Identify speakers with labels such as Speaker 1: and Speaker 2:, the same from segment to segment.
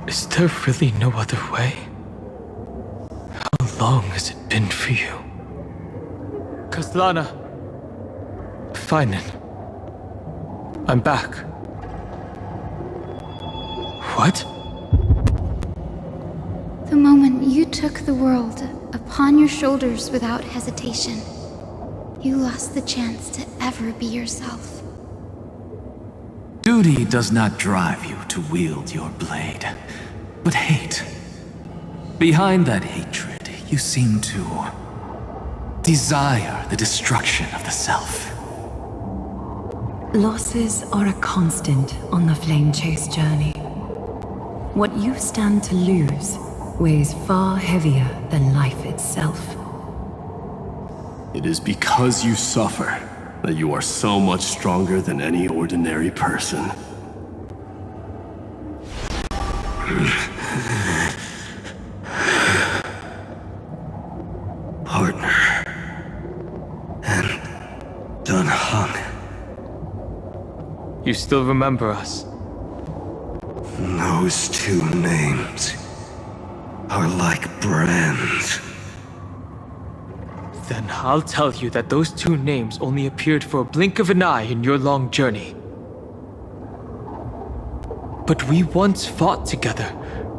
Speaker 1: Is there really no other way? How long has it been for you? Kaslana! Feinen. I'm back. What?
Speaker 2: The moment you took the world upon your shoulders without hesitation, you lost the chance to ever be yourself.
Speaker 3: Duty does not drive you to wield your blade, but hate. Behind that hatred, you seem to desire the destruction of the self.
Speaker 4: Losses are a constant on the flame chase journey. What you stand to lose weighs far heavier than life itself.
Speaker 5: It is because you suffer that you are so much stronger than any ordinary person.
Speaker 6: Partner. And done hung.
Speaker 1: You still remember us?
Speaker 6: Those two names are like brands.
Speaker 1: Then I'll tell you that those two names only appeared for a blink of an eye in your long journey. But we once fought together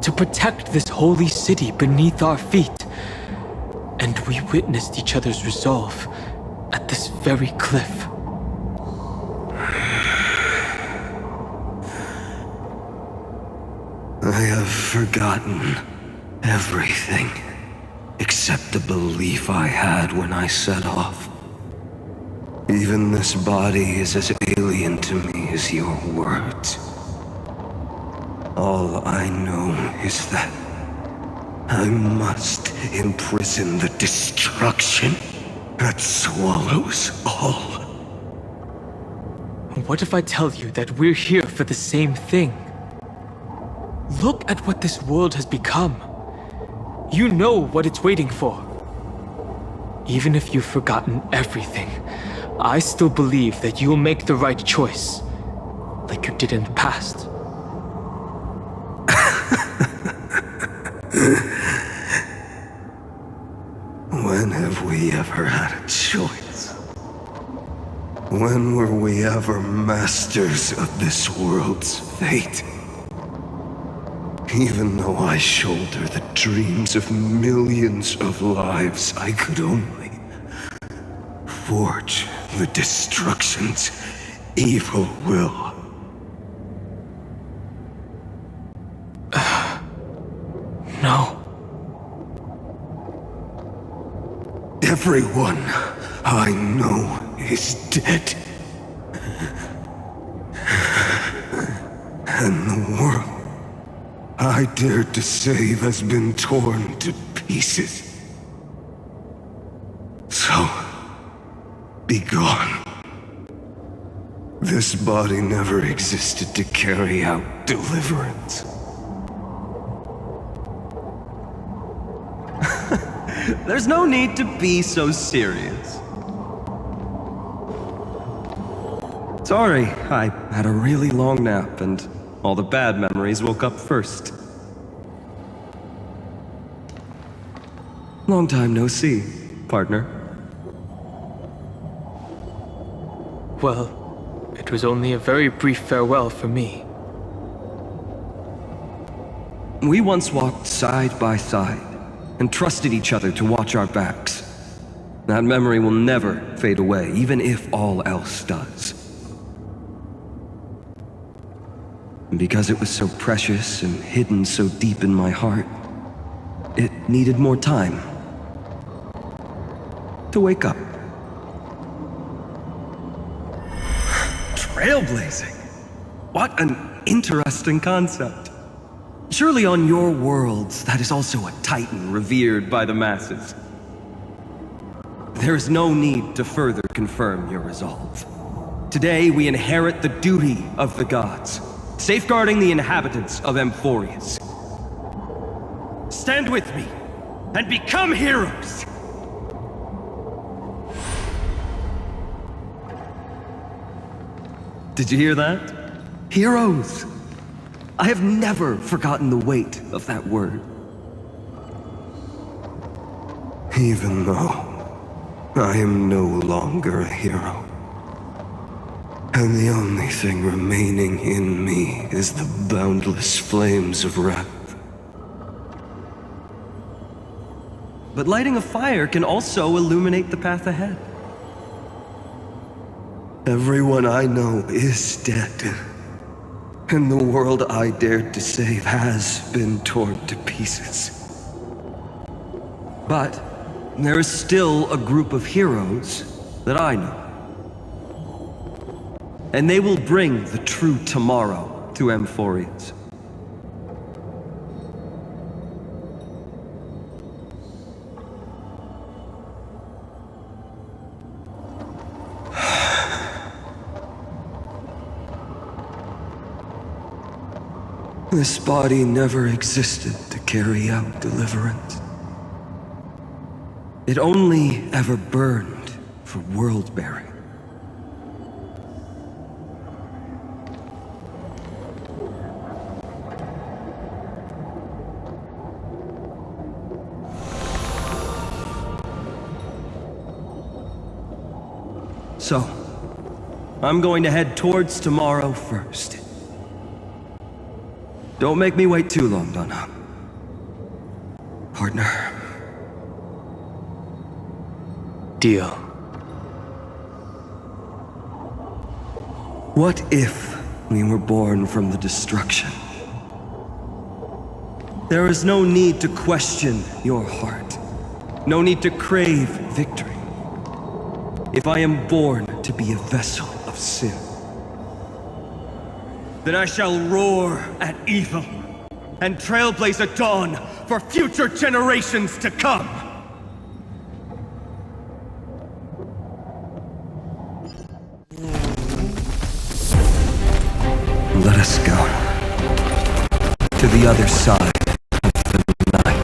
Speaker 1: to protect this holy city beneath our feet. And we witnessed each other's resolve at this very cliff.
Speaker 6: I have forgotten everything except the belief I had when I set off. Even this body is as alien to me as your words. All I know is that I must imprison the destruction that swallows all.
Speaker 1: What if I tell you that we're here for the same thing? Look at what this world has become. You know what it's waiting for. Even if you've forgotten everything, I still believe that you'll make the right choice, like you did in the past.
Speaker 6: When have we ever had a choice? When were we ever masters of this world's fate? Even though I shoulder the dreams of millions of lives, I could only forge the destruction's evil will.
Speaker 1: No.
Speaker 6: Everyone I know is dead. And the world I dared to save has been torn to pieces. So, be gone. This body never existed to carry out deliverance.
Speaker 7: There's no need to be so serious. Sorry, I had a really long nap and all the bad memories woke up first. Long time no see, partner.
Speaker 1: Well, it was only a very brief farewell for me.
Speaker 7: We once walked side by side and trusted each other to watch our backs. That memory will never fade away, even if all else does. And because it was so precious and hidden so deep in my heart, it needed more time to wake up. Trailblazing? What an interesting concept. Surely on your worlds, that is also a titan revered by the masses. There is no need to further confirm your resolve. Today, we inherit the duty of the gods, safeguarding the inhabitants of Amphorius. Stand with me, and become heroes! Did you hear that? Heroes! I have never forgotten the weight of that word.
Speaker 6: Even though I am no longer a hero, and the only thing remaining in me is the boundless flames of wrath.
Speaker 7: But lighting a fire can also illuminate the path ahead.
Speaker 6: Everyone I know is dead, and the world I dared to save has been torn to pieces.
Speaker 7: But there is still a group of heroes that I know. And they will bring the true tomorrow to Amphorians.
Speaker 6: This body never existed to carry out deliverance.
Speaker 7: It only ever burned for world-bearing. So, I'm going to head towards tomorrow first. Don't make me wait too long, Donna. Partner.
Speaker 1: Deal.
Speaker 7: What if we were born from the destruction? There is no need to question your heart. No need to crave victory. If I am born to be a vessel of sin, then I shall roar at evil and trailblaze a dawn for future generations to come.
Speaker 6: Let us go to the other side of the night.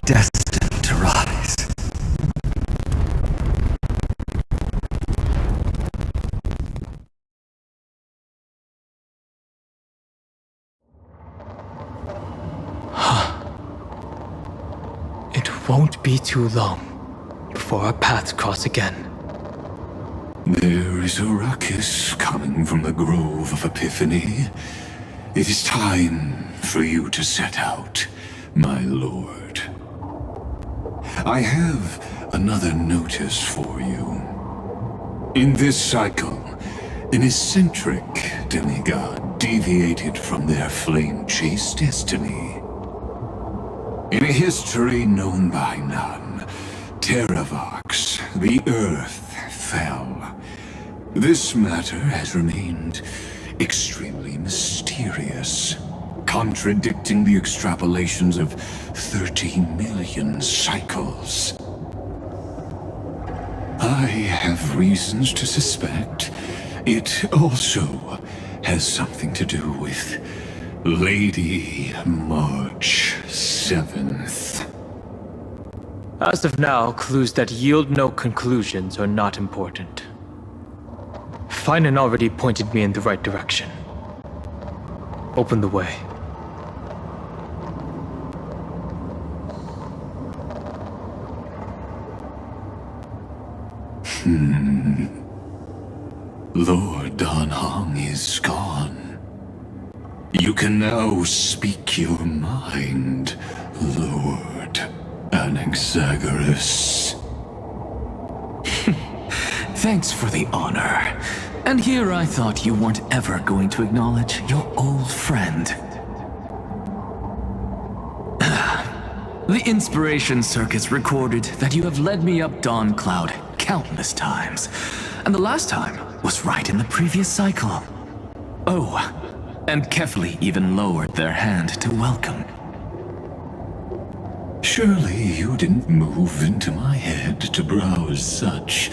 Speaker 6: Destined to rise.
Speaker 1: It won't be too long before our paths cross again.
Speaker 8: There is a ruckus coming from the Grove of Epiphany. It is time for you to set out, my lord. I have another notice for you. In this cycle, an eccentric demigod deviated from their flame-chased destiny. In a history known by none, Terravox, the Earth, fell. This matter has remained extremely mysterious, contradicting the extrapolations of 30 million cycles. I have reasons to suspect it also has something to do with Lady March 7th.
Speaker 1: As of now, clues that yield no conclusions are not important. Finan already pointed me in the right direction. Open the way.
Speaker 8: Lord Danhong is gone. You can now speak your mind, Lord Anaxagoras.
Speaker 3: Thanks for the honor. And here I thought you weren't ever going to acknowledge your old friend. The Inspiration Circus recorded that you have led me up Dawn Cloud countless times. and the last time was right in the previous cycle. Oh, and Kefli even lowered their hand to welcome.
Speaker 8: Surely you didn't move into my head to browse such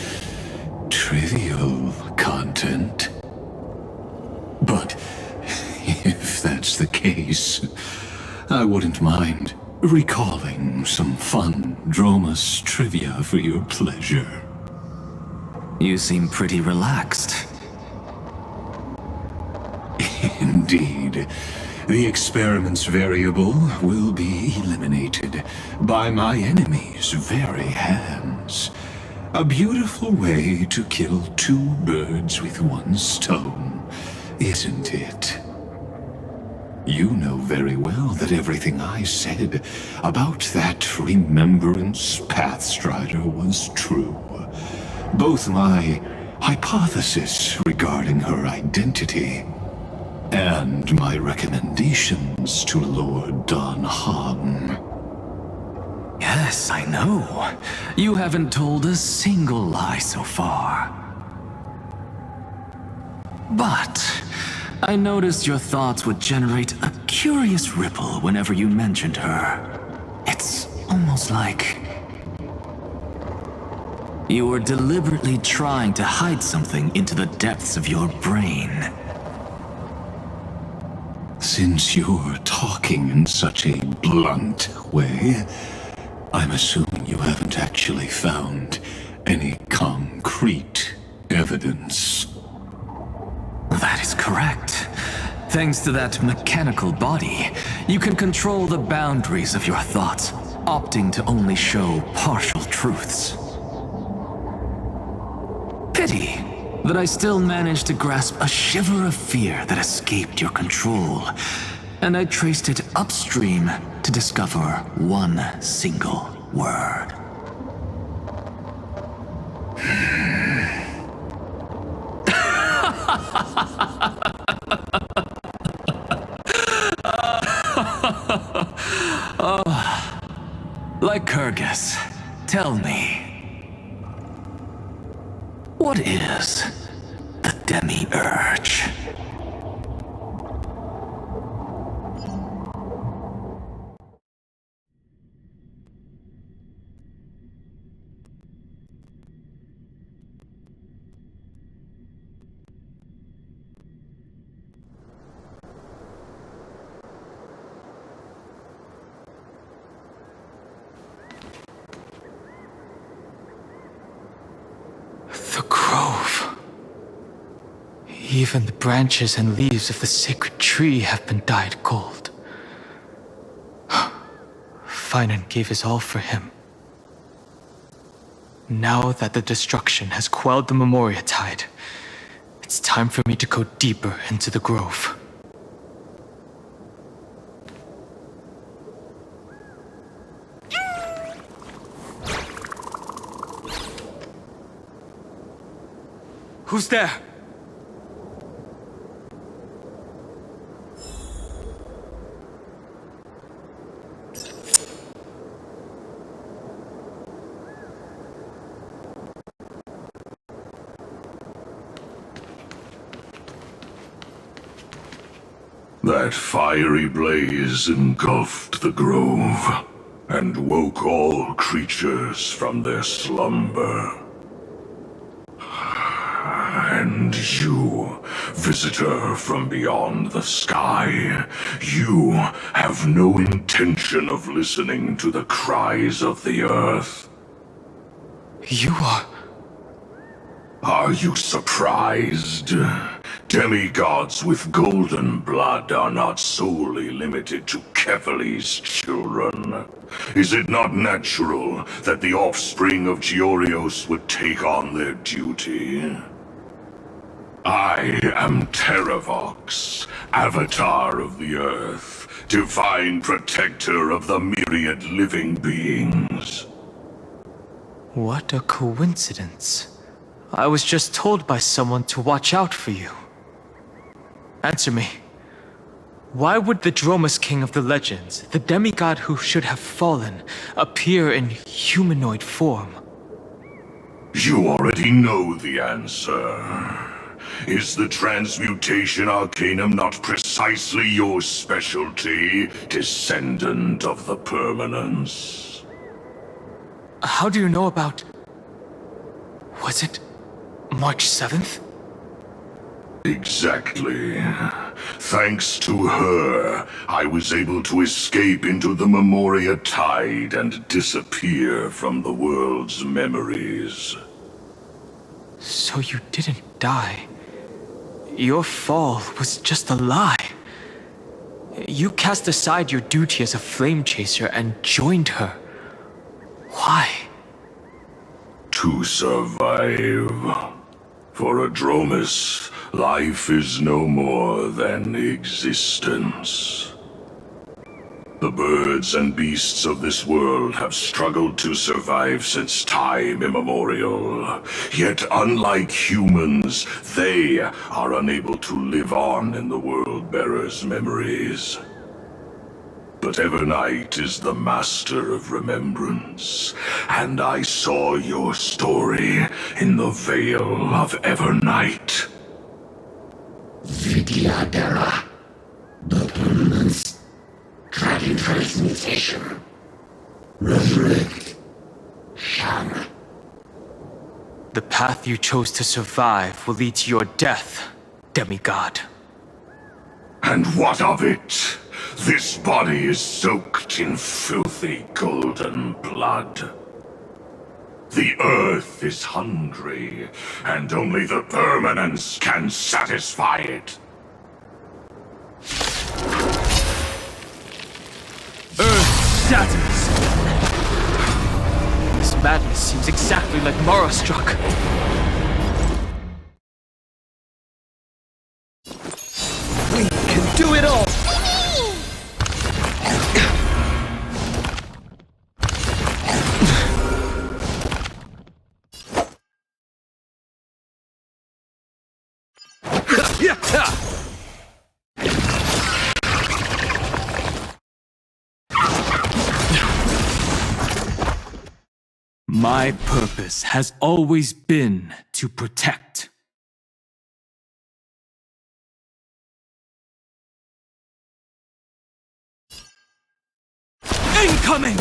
Speaker 8: trivial content. But if that's the case, I wouldn't mind recalling some fun Dromus trivia for your pleasure.
Speaker 3: You seem pretty relaxed.
Speaker 8: Indeed. The experiment's variable will be eliminated by my enemy's very hands. A beautiful way to kill two birds with one stone, isn't it? You know very well that everything I said about that Remembrance Pathstrider was true. Both my hypothesis regarding her identity and my recommendations to Lord Dan Heng.
Speaker 3: Yes, I know. You haven't told a single lie so far. But I noticed your thoughts would generate a curious ripple whenever you mentioned her. It's almost like you were deliberately trying to hide something into the depths of your brain.
Speaker 8: Since you're talking in such a blunt way, I'm assuming you haven't actually found any concrete evidence.
Speaker 3: That is correct. Thanks to that mechanical body, you can control the boundaries of your thoughts, opting to only show partial truths. Pity that I still managed to grasp a shiver of fear that escaped your control, and I traced it upstream to discover one single word. Like Kyrgyz, tell me, what is the demi-urge?
Speaker 1: The grove. Even the branches and leaves of the sacred tree have been dyed gold. Finan gave his all for him. Now that the destruction has quelled the Memoria Tide, it's time for me to go deeper into the grove. Who's there?
Speaker 9: That fiery blaze engulfed the grove and woke all creatures from their slumber. And you, visitor from beyond the sky, you have no intention of listening to the cries of the earth.
Speaker 1: You are...
Speaker 9: Are you surprised? Demigods with golden blood are not solely limited to Kefali's children. Is it not natural that the offspring of Georios would take on their duty? I am Terravox, Avatar of the Earth, divine protector of the myriad living beings.
Speaker 1: What a coincidence. I was just told by someone to watch out for you. Answer me. Why would the Dromus King of the Legends, the demigod who should have fallen, appear in humanoid form?
Speaker 9: You already know the answer. Is the transmutation arcanum not precisely your specialty, descendant of the permanence?
Speaker 1: How do you know about... Was it March 7th?
Speaker 9: Exactly. Thanks to her, I was able to escape into the Memoria Tide and disappear from the world's memories.
Speaker 1: So you didn't die. Your fall was just a lie. You cast aside your duty as a flame chaser and joined her. Why?
Speaker 9: To survive. For Adromus, life is no more than existence. The birds and beasts of this world have struggled to survive since time immemorial. Yet unlike humans, they are unable to live on in the World-Bearer's memories. But Evernight is the master of remembrance, and I saw your story in the Veil of Evernight.
Speaker 10: Vidyadhara. The permanence. Dragon transmutation. Resurrect. Shang.
Speaker 1: The path you chose to survive will lead to your death, demigod.
Speaker 9: And what of it? This body is soaked in filthy golden blood. The earth is hungry, and only the permanence can satisfy it.
Speaker 1: Earth shatters. This madness seems exactly like Mara struck.
Speaker 7: We can do it all!
Speaker 1: My purpose has always been to protect. Incoming!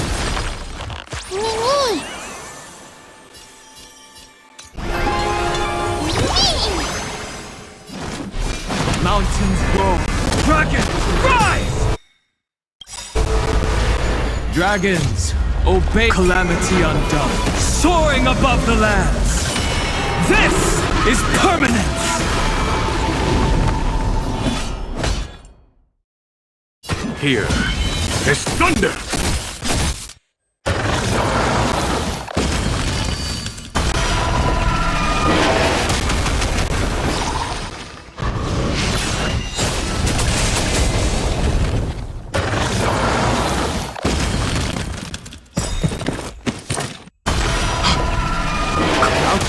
Speaker 1: Mountains roar. Dragons, rise! Dragons, obey calamity undone, soaring above the lands. This is permanence!
Speaker 9: Here is thunder!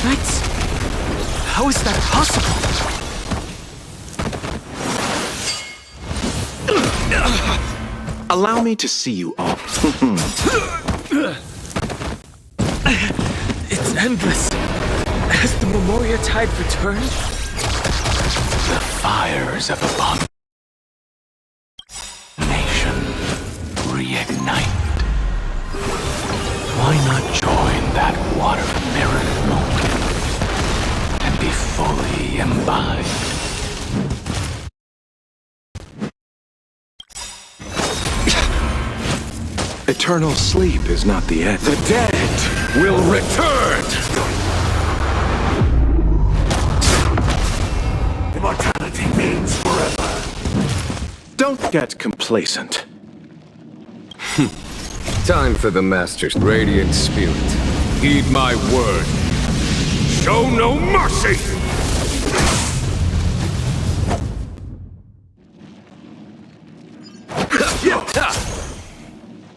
Speaker 1: Knights? How is that possible?
Speaker 11: Allow me to see you off.
Speaker 1: It's endless. Has the Memoria Tide returned?
Speaker 3: The fires of abomination reignite. Why not join that water mirror moment and be fully imbibed?
Speaker 11: Eternal sleep is not the end.
Speaker 9: The dead will return! Immortality means forever.
Speaker 11: Don't get complacent.
Speaker 12: Time for the Master's radiant spirit. Heed my word.
Speaker 9: Show no mercy!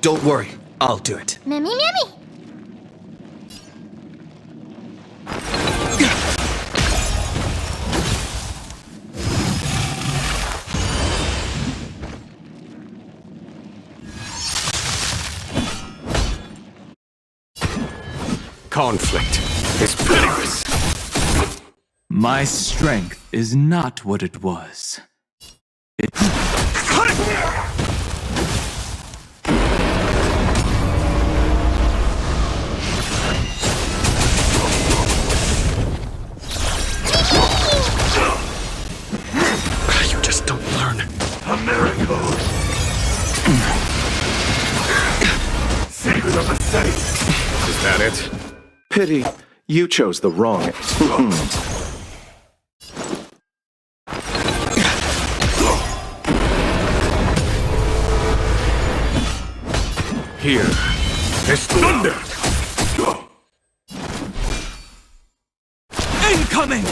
Speaker 7: Don't worry, I'll do it.
Speaker 2: Mammy, mammy!
Speaker 12: Conflict.
Speaker 3: is pitiless.
Speaker 1: My strength is not what it was.
Speaker 11: You just don't learn.
Speaker 9: A miracle! Secret of the saints!
Speaker 3: Is that it?
Speaker 11: Pity, you chose the wrong.
Speaker 3: Here is thunder!
Speaker 1: Incoming!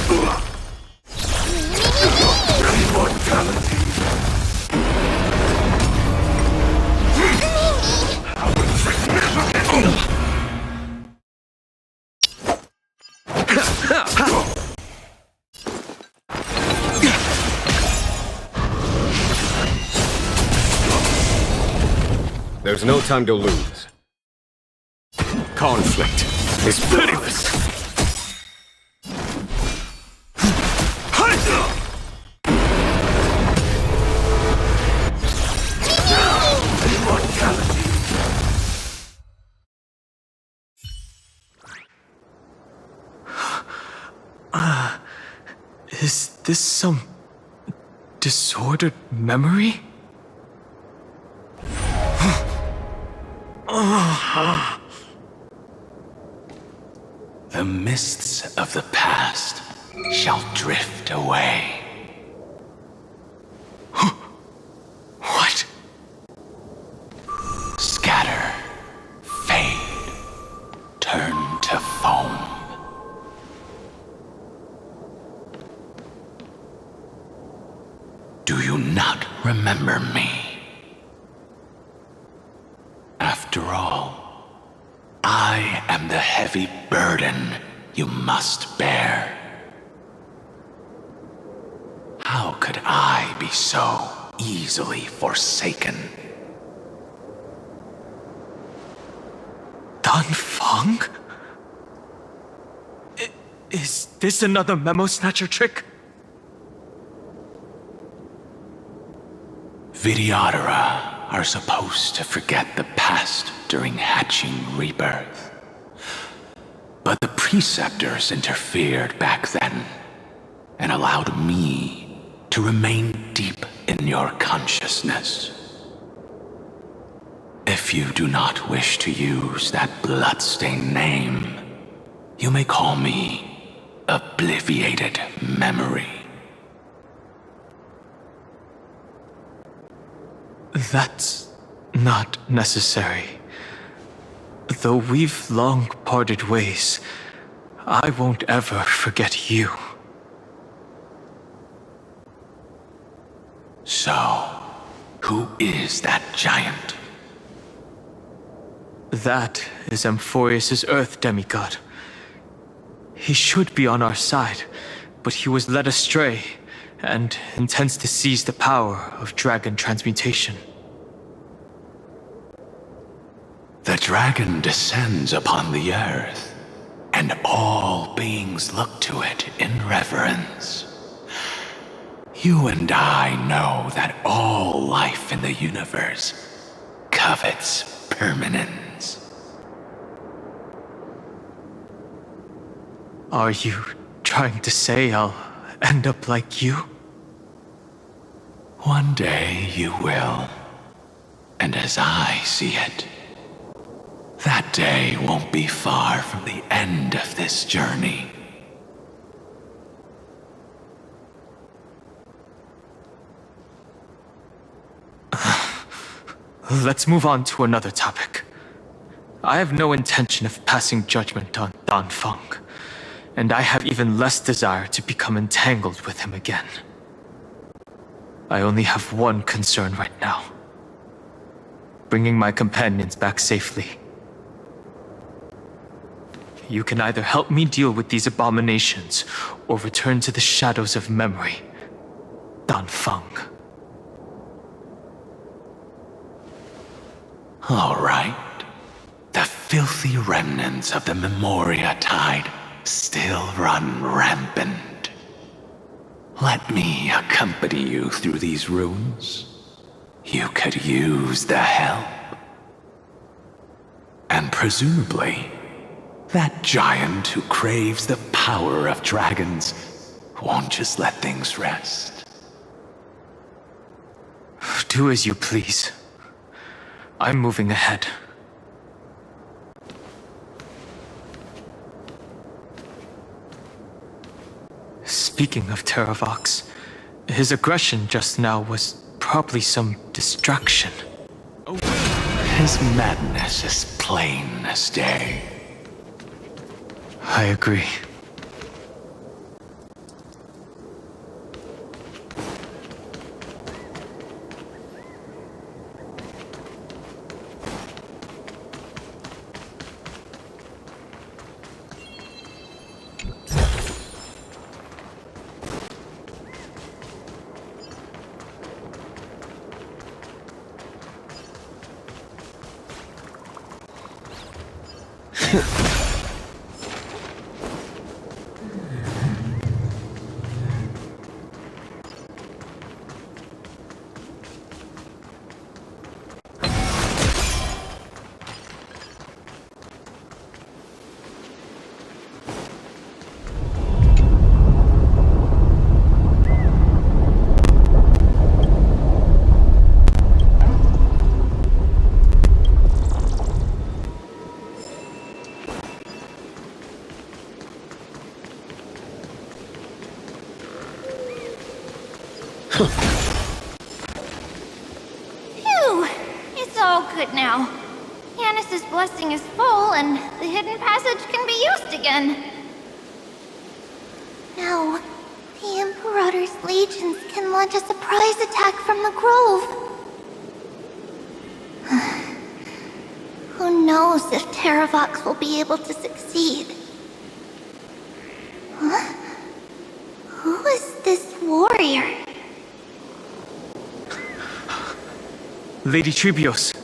Speaker 9: Immortality!
Speaker 12: There's no time to lose. Conflict is pitiless.
Speaker 1: Is this some disordered memory?
Speaker 3: The mists of the past shall drift away.
Speaker 1: What?
Speaker 3: Scatter, fade, turn to foam. Do you not remember me? After all, I am the heavy burden you must bear. How could I be so easily forsaken?
Speaker 1: Dan Feng? Is this another memo snatcher trick?
Speaker 3: Vidyadhara are supposed to forget the past during hatching rebirth. But the preceptors interfered back then and allowed me to remain deep in your consciousness. If you do not wish to use that bloodstained name, you may call me Obliviated Memory.
Speaker 1: That's not necessary. Though we've long parted ways, I won't ever forget you.
Speaker 3: So, who is that giant?
Speaker 1: That is Amphorius' Earth demigod. He should be on our side, but he was led astray and intends to seize the power of dragon transmutation.
Speaker 3: The dragon descends upon the earth, and all beings look to it in reverence. You and I know that all life in the universe covets permanence.
Speaker 1: Are you trying to say I'll end up like you?
Speaker 3: One day you will, and as I see it, that day won't be far from the end of this journey.
Speaker 1: Let's move on to another topic. I have no intention of passing judgment on Dan Feng, and I have even less desire to become entangled with him again. I only have one concern right now: bringing my companions back safely. You can either help me deal with these abominations, or return to the shadows of memory. Dan Feng.
Speaker 3: All right. The filthy remnants of the Memoria Tide still run rampant. Let me accompany you through these ruins. You could use the help. And presumably, that giant who craves the power of dragons won't just let things rest.
Speaker 1: Do as you please. I'm moving ahead. Speaking of Terravox, his aggression just now was probably some distraction.
Speaker 3: His madness is plain as day.
Speaker 1: I agree.
Speaker 2: Phew! It's all good now. Yanis's blessing is full, and the hidden passage can be used again. Now, the Imperator's legions can launch a surprise attack from the grove. Who knows if Terravox will be able to succeed? Huh? Who is this warrior?
Speaker 1: Lady Trebios,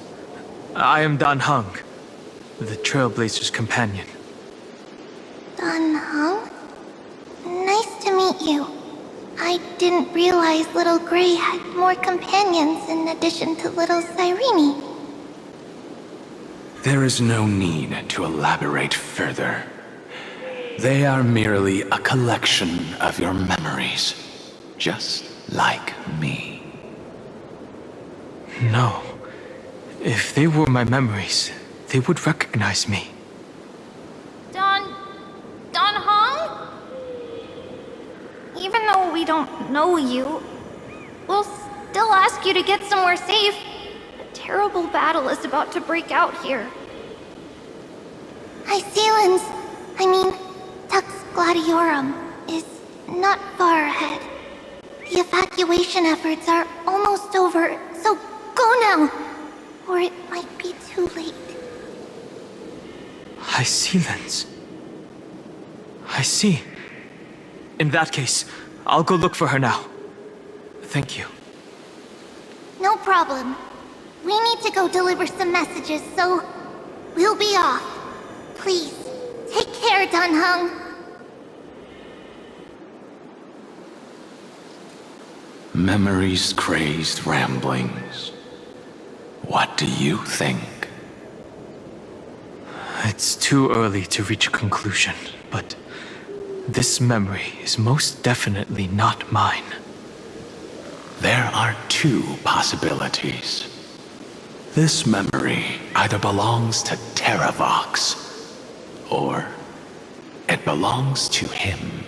Speaker 1: I am Dan Heng, the Trailblazer's companion.
Speaker 2: Dan Heng? Nice to meet you. I didn't realize Little Grey had more companions in addition to Little Cyrene.
Speaker 3: There is no need to elaborate further. They are merely a collection of your memories, just like me.
Speaker 1: No. If they were my memories, they would recognize me.
Speaker 2: Dan Heng? Even though we don't know you, we'll still ask you to get somewhere safe. A terrible battle is about to break out here. Tux Gladiorum is not far ahead. The evacuation efforts are almost over, so go now, or it might be too late.
Speaker 1: Hysealans. I see. In that case, I'll go look for her now. Thank you.
Speaker 2: No problem. We need to go deliver some messages, so we'll be off. Please, take care, Dan Heng.
Speaker 3: Memories crazed ramblings. What do you think?
Speaker 1: It's too early to reach a conclusion, but this memory is most definitely not mine.
Speaker 3: There are two possibilities. This memory either belongs to Terravox, or it belongs to him.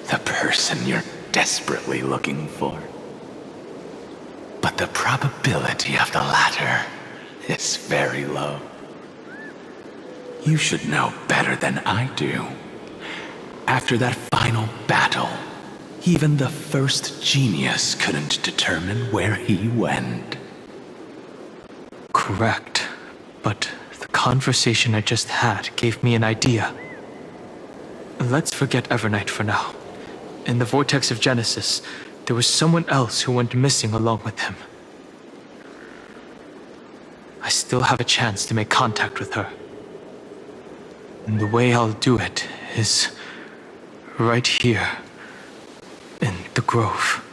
Speaker 3: The person you're desperately looking for. But the probability of the latter is very low. You should know better than I do. After that final battle, even the first genius couldn't determine where he went.
Speaker 1: Correct. But the conversation I just had gave me an idea. Let's forget Evernight for now. In the Vortex of Genesis, there was someone else who went missing along with him. I still have a chance to make contact with her. And the way I'll do it is right here in the grove.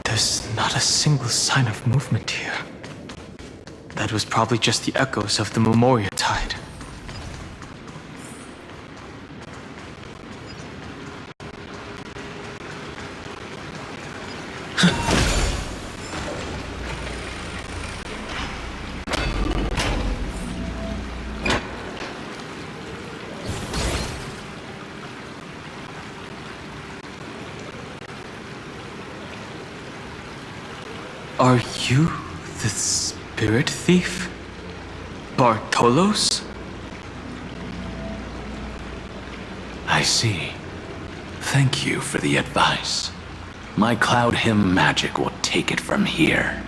Speaker 1: There's not a single sign of movement here. That was probably just the echoes of the Memoria Tide. Are you the spirit thief? Bartolos?
Speaker 3: I see. Thank you for the advice. My Cloud Hymn magic will take it from here.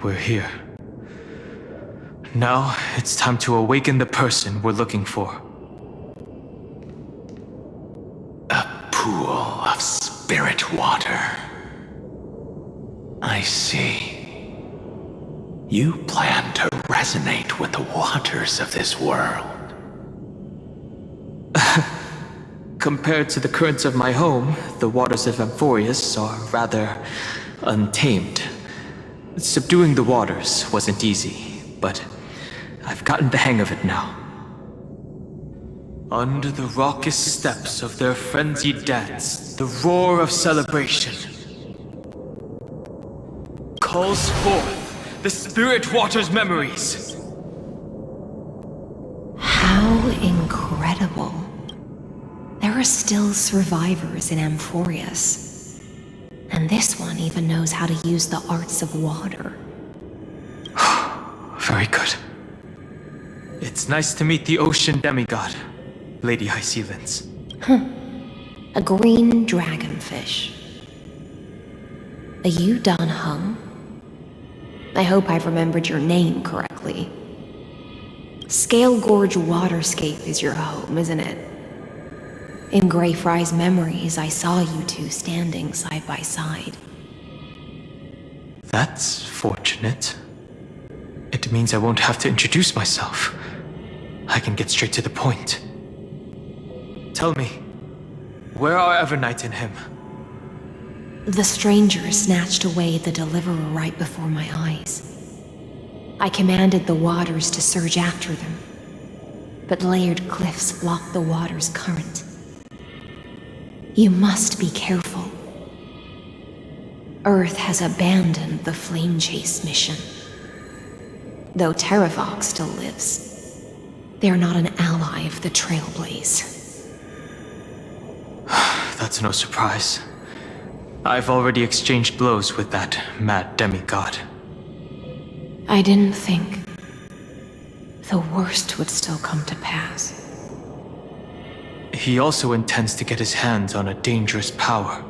Speaker 1: We're here. Now, it's time to awaken the person we're looking for.
Speaker 13: A pool of spirit water. I see. You plan to resonate with the waters of this world.
Speaker 1: Compared to the currents of my home, the waters of Amphorius are rather untamed. Subduing the waters wasn't easy, but I've gotten the hang of it now. Under the raucous steps of their frenzied dance, the roar of celebration calls forth the Spirit Water's memories.
Speaker 4: How incredible. There are still survivors in Amphorius. And this one even knows how to use the arts of water.
Speaker 1: Very good. It's nice to meet the ocean demigod, Lady High Sealands.
Speaker 4: A green dragonfish. Are you Dan Heng? I hope I've remembered your name correctly. Scale Gorge Waterscape is your home, isn't it? In Greyfry's memories, I saw you two standing side by side.
Speaker 1: That's fortunate. It means I won't have to introduce myself. I can get straight to the point. Tell me, where are Evernight and him?
Speaker 4: The stranger snatched away the deliverer right before my eyes. I commanded the waters to surge after them, but layered cliffs blocked the water's current. You must be careful. Earth has abandoned the Flame Chase mission. Though Terravox still lives, they're not an ally of the Trailblaze.
Speaker 1: That's no surprise. I've already exchanged blows with that mad demigod.
Speaker 4: I didn't think the worst would still come to pass.
Speaker 1: He also intends to get his hands on a dangerous power.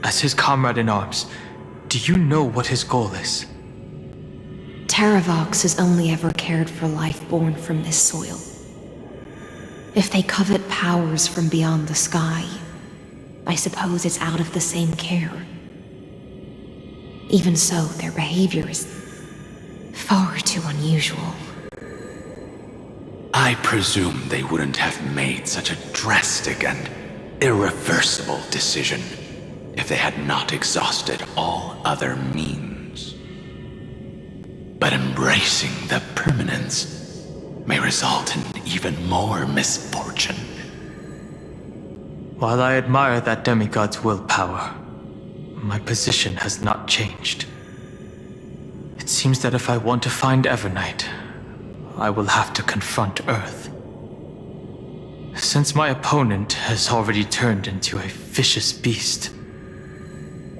Speaker 1: As his comrade in arms, do you know what his goal is?
Speaker 4: Terravox has only ever cared for life born from this soil. If they covet powers from beyond the sky, I suppose it's out of the same care. Even so, their behavior is far too unusual.
Speaker 13: I presume they wouldn't have made such a drastic and irreversible decision if they had not exhausted all other means. But embracing the permanence may result in even more misfortune.
Speaker 1: While I admire that demigod's willpower, my position has not changed. It seems that if I want to find Evernight, I will have to confront Earth. Since my opponent has already turned into a vicious beast,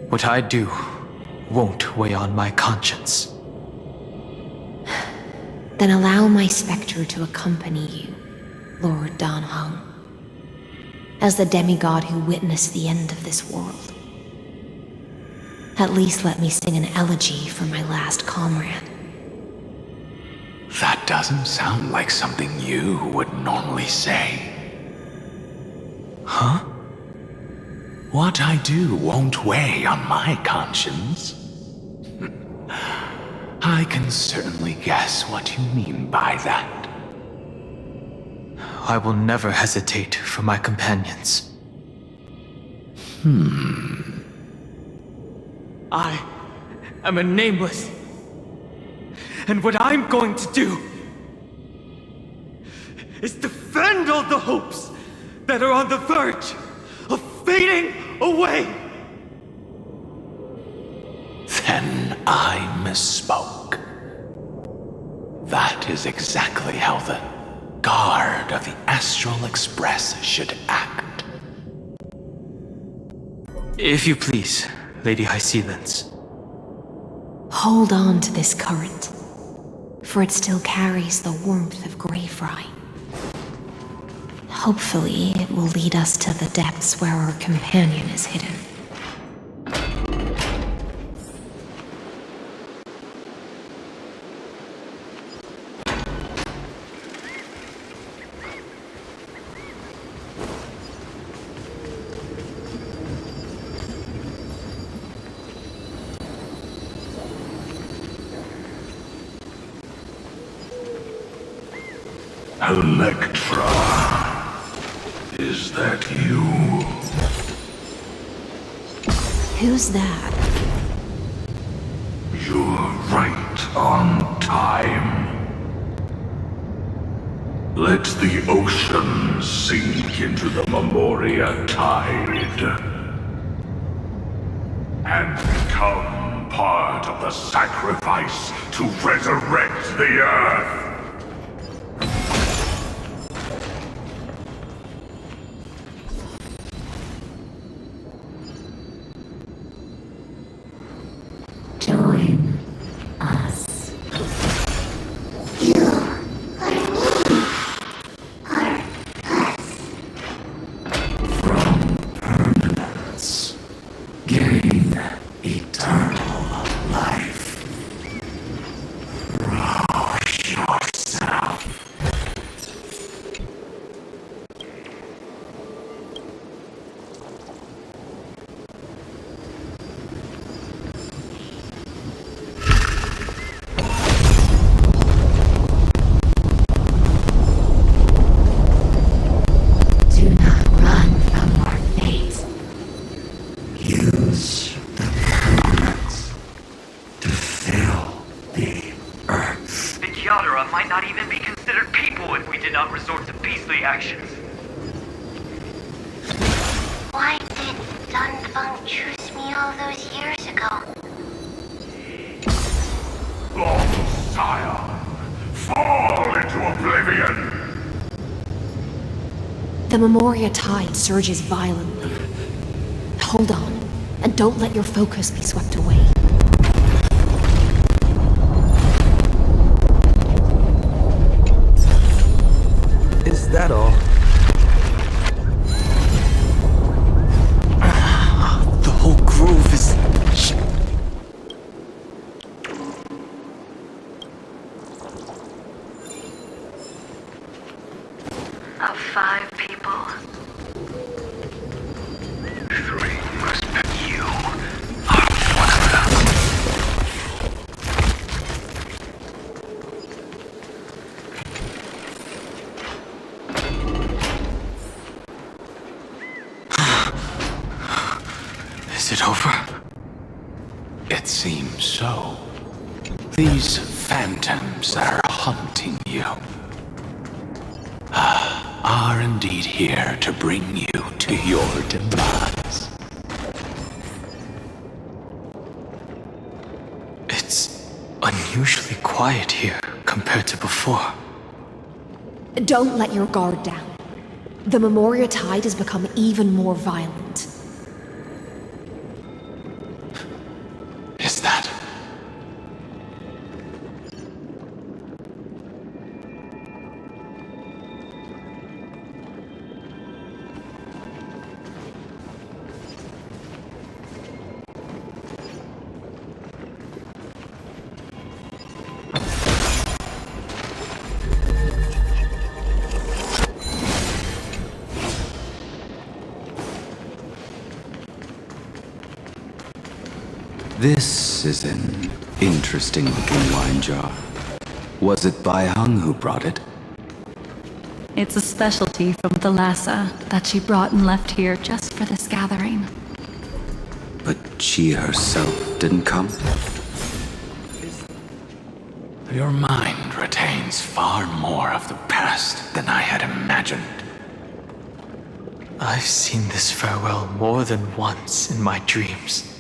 Speaker 1: what I do won't weigh on my conscience.
Speaker 4: Then allow my specter to accompany you, Lord Dan Heng, as the demigod who witnessed the end of this world. At least let me sing an elegy for my last comrade.
Speaker 13: That doesn't sound like something you would normally say. Huh? What I do won't weigh on my conscience. I can certainly guess what you mean by that.
Speaker 1: I will never hesitate for my companions. I am a nameless. And what I'm going to do is defend all the hopes that are on the verge of fading away.
Speaker 13: Then I misspoke. That is exactly how the guard of the Astral Express should act.
Speaker 1: If you please, Lady Hysealence.
Speaker 4: Hold on to this current, for it still carries the warmth of Greyfry. Hopefully, it will lead us to the depths where our companion is hidden.
Speaker 9: Electra, is that you?
Speaker 4: Who's that?
Speaker 9: You're right on time. Let the ocean sink into the Memoria tide and become part of the sacrifice to resurrect the Earth.
Speaker 10: Join us. You are me. Are us. From permanence, gain eternal life. Rouse yourself. Do not run from your fate. Use the permanence to fill the earth.
Speaker 14: The Kyadara might not even be considered people if we did not resort to beastly actions.
Speaker 2: Why did Dunfeng choose me all those years ago?
Speaker 9: Long Scion, fall into oblivion!
Speaker 4: The Memoria tide surges violently. Hold on, and don't let your focus be swept away.
Speaker 7: Is that all?
Speaker 1: The whole grove is...
Speaker 14: Of 5 people,
Speaker 13: It seems so. These phantoms that are haunting you are indeed here to bring you to your demise.
Speaker 1: It's unusually quiet here compared to before.
Speaker 4: Don't let your guard down. The Memoria Tide has become even more violent.
Speaker 13: Is that?
Speaker 15: This is an interesting looking wine jar. Was it Bai Hung who brought it?
Speaker 16: It's a specialty from Thalassa that she brought and left here just for this gathering.
Speaker 15: But she herself didn't come?
Speaker 13: Your mind retains far more of the past than I had imagined.
Speaker 1: I've seen this farewell more than once in my dreams.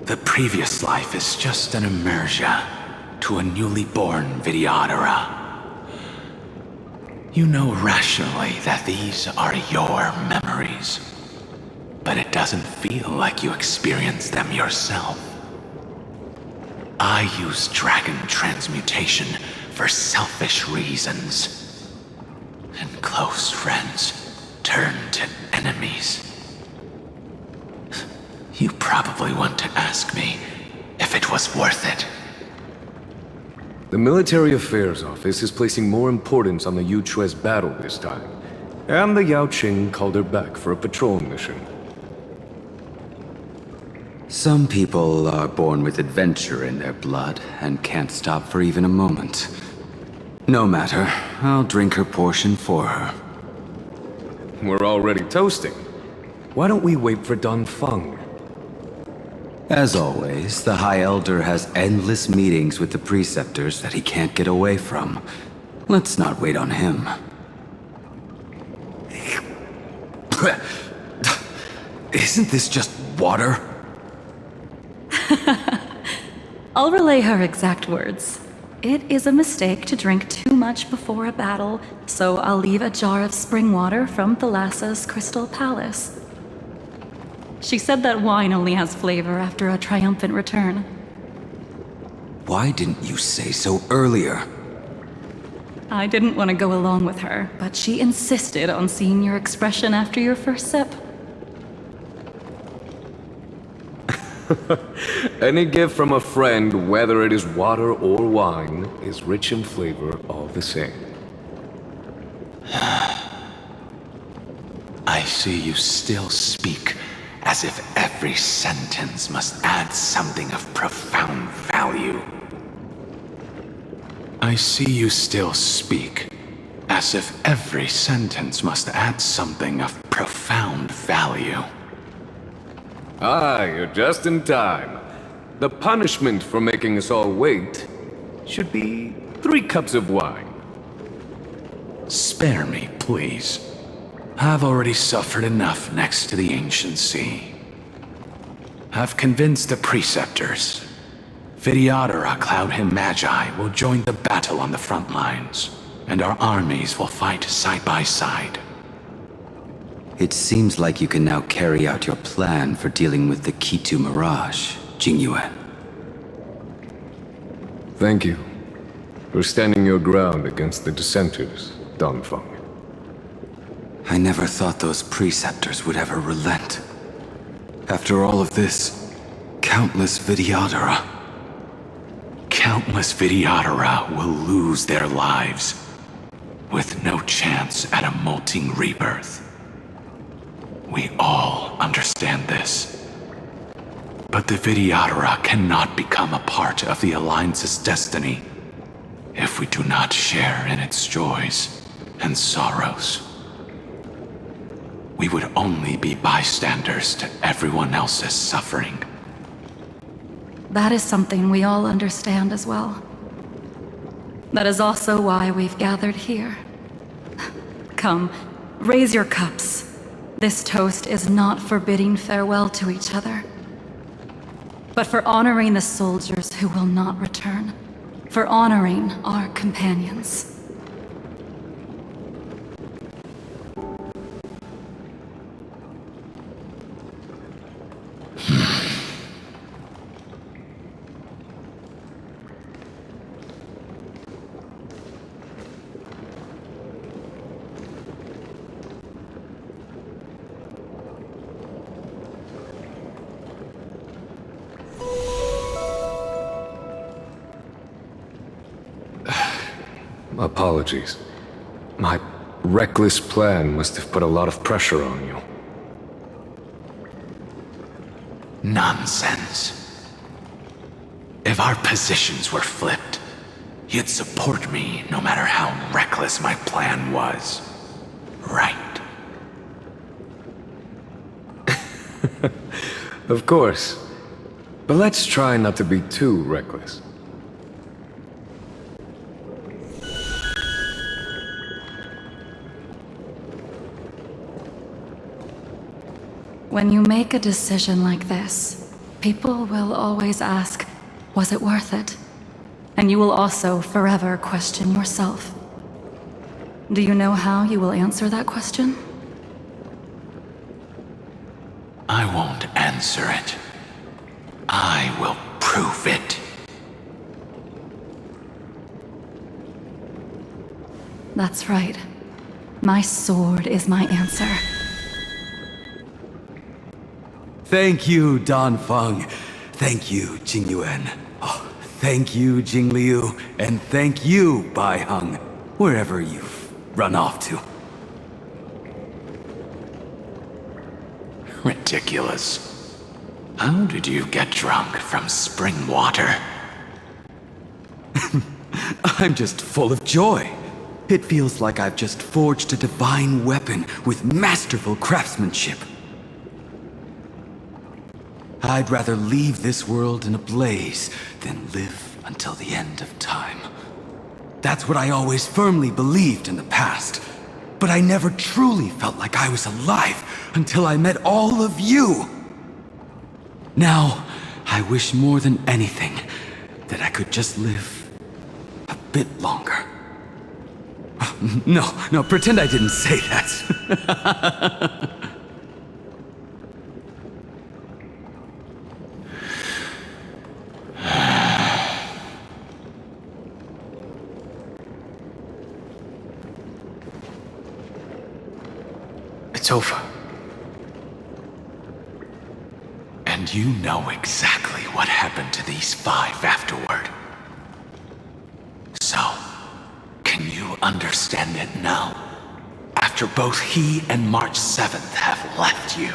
Speaker 13: The previous life is just an immersia to a newly born Vidyadhara. You know rationally that these are your memories, but it doesn't feel like you experienced them yourself. I use dragon transmutation for selfish reasons, and close friends turn to enemies. You probably want to ask me if it was worth it.
Speaker 12: The Military Affairs Office is placing more importance on the Yuchue's battle this time, and the Yaoqing called her back for a patrol mission.
Speaker 15: Some people are born with adventure in their blood and can't stop for even a moment. No matter, I'll drink her portion for her.
Speaker 12: We're already toasting. Why don't we wait for Don Feng?
Speaker 15: As always, the High Elder has endless meetings with the Preceptors that he can't get away from. Let's not wait on him. Isn't this just water?
Speaker 16: I'll relay her exact words. It is a mistake to drink too much before a battle, so I'll leave a jar of spring water from Thalassa's Crystal Palace. She said that wine only has flavor after a triumphant return.
Speaker 15: Why didn't you say so earlier?
Speaker 16: I didn't want to go along with her, but she insisted on seeing your expression after your first sip.
Speaker 12: Any gift from a friend, whether it is water or wine, is rich in flavor all the same.
Speaker 13: I see you still speak as if every sentence must add something of profound value. I see you still speak as if every sentence must add something of profound value.
Speaker 12: Ah, you're just in time. The punishment for making us all wait should be 3 cups of wine.
Speaker 13: Spare me, please. I've already suffered enough next to the ancient sea. I've convinced the Preceptors. Vidyadhara Cloudhim Magi will join the battle on the front lines, and our armies will fight side by side.
Speaker 15: It seems like you can now carry out your plan for dealing with the Kitu Mirage, Jingyuan.
Speaker 12: Thank you for standing your ground against the dissenters, Don Feng.
Speaker 15: I never thought those Preceptors would ever relent. After all of this, countless Vidyadhara.
Speaker 13: Countless Vidyadhara will lose their lives, with no chance at a molting rebirth. We all understand this. But the Vidyadhara cannot become a part of the Alliance's destiny if we do not share in its joys and sorrows. We would only be bystanders to everyone else's suffering.
Speaker 16: that is something we all understand as well. That is also why we've gathered here. Come, raise your cups. This toast is not for bidding farewell to each other, but for honoring the soldiers who will not return, for honoring our companions.
Speaker 12: Apologies. My reckless plan must have put a lot of pressure on you.
Speaker 13: Nonsense. If our positions were flipped, you'd support me no matter how reckless my plan was. Right?
Speaker 12: Of course. But let's try not to be too reckless.
Speaker 16: When you make a decision like this, people will always ask, was it worth it? And you will also forever question yourself. Do you know how you will answer that question?
Speaker 13: I won't answer it. I will prove it.
Speaker 16: That's right. My sword is my answer.
Speaker 17: Thank you, Dan Feng. Thank you, Jing Yuan. Oh, thank you, Jing Liu. And thank you, Bai Heng, wherever you've run off to.
Speaker 13: Ridiculous. How did you get drunk from spring water?
Speaker 17: I'm just full of joy. It feels like I've just forged a divine weapon with masterful craftsmanship. I'd rather leave this world in a blaze than live until the end of time. That's what I always firmly believed in the past. But I never truly felt like I was alive until I met all of you. Now, I wish more than anything that I could just live a bit longer. No, pretend I didn't say that.
Speaker 1: It's over.
Speaker 13: And you know exactly what happened to these 5 afterward. So, can you understand it now? After both he and March 7th have left you.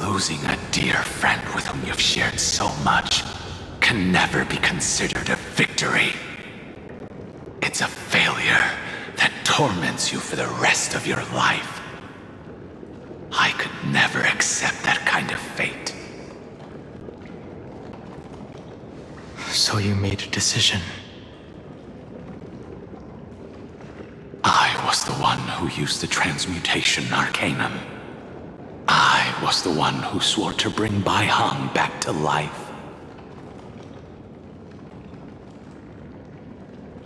Speaker 13: Losing a dear friend with whom you've shared so much can never be considered a victory. It's a failure that torments you for the rest of your life. I could never accept that kind of fate.
Speaker 1: So you made a decision.
Speaker 13: I was the one who used the transmutation arcanum. I was the one who swore to bring Bai Heng back to life.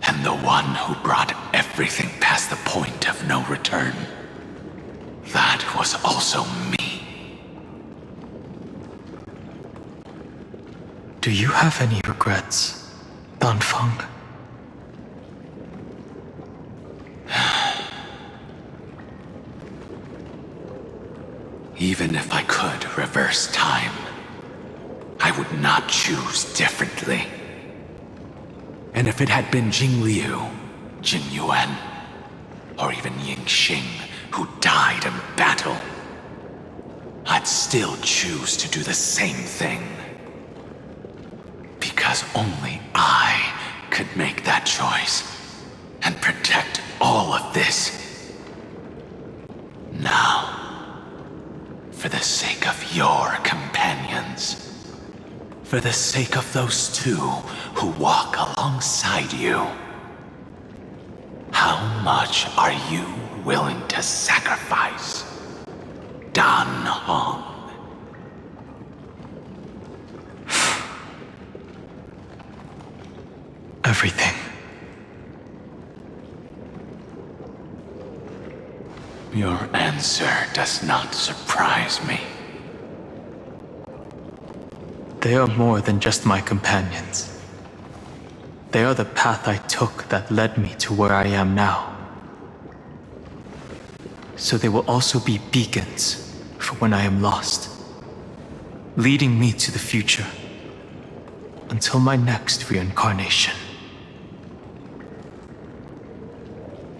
Speaker 13: And the one who brought everything past the point of no return. That was also me.
Speaker 1: Do you have any regrets, Dan Feng?
Speaker 13: Even if I could reverse time, I would not choose differently. And if it had been Jing Liu, Jing Yuan, or even Ying Xing who died in battle, I'd still choose to do the same thing. Because only I could make that choice and protect all of this. Now, for the sake of your companion. companions. For the sake of those two who walk alongside you. How much are you willing to sacrifice, Dan Hong?
Speaker 1: Everything.
Speaker 13: Your answer does not surprise me.
Speaker 1: They are more than just my companions. They are the path I took that led me to where I am now. So they will also be beacons for when I am lost, leading me to the future until my next reincarnation.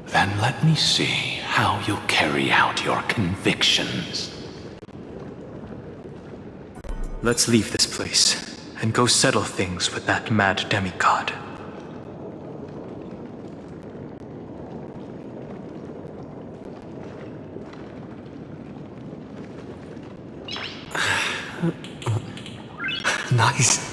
Speaker 13: Then let me see how you'll carry out your convictions.
Speaker 1: Let's leave this place and go settle things with that mad demigod.
Speaker 7: Nice.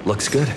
Speaker 7: Looks good.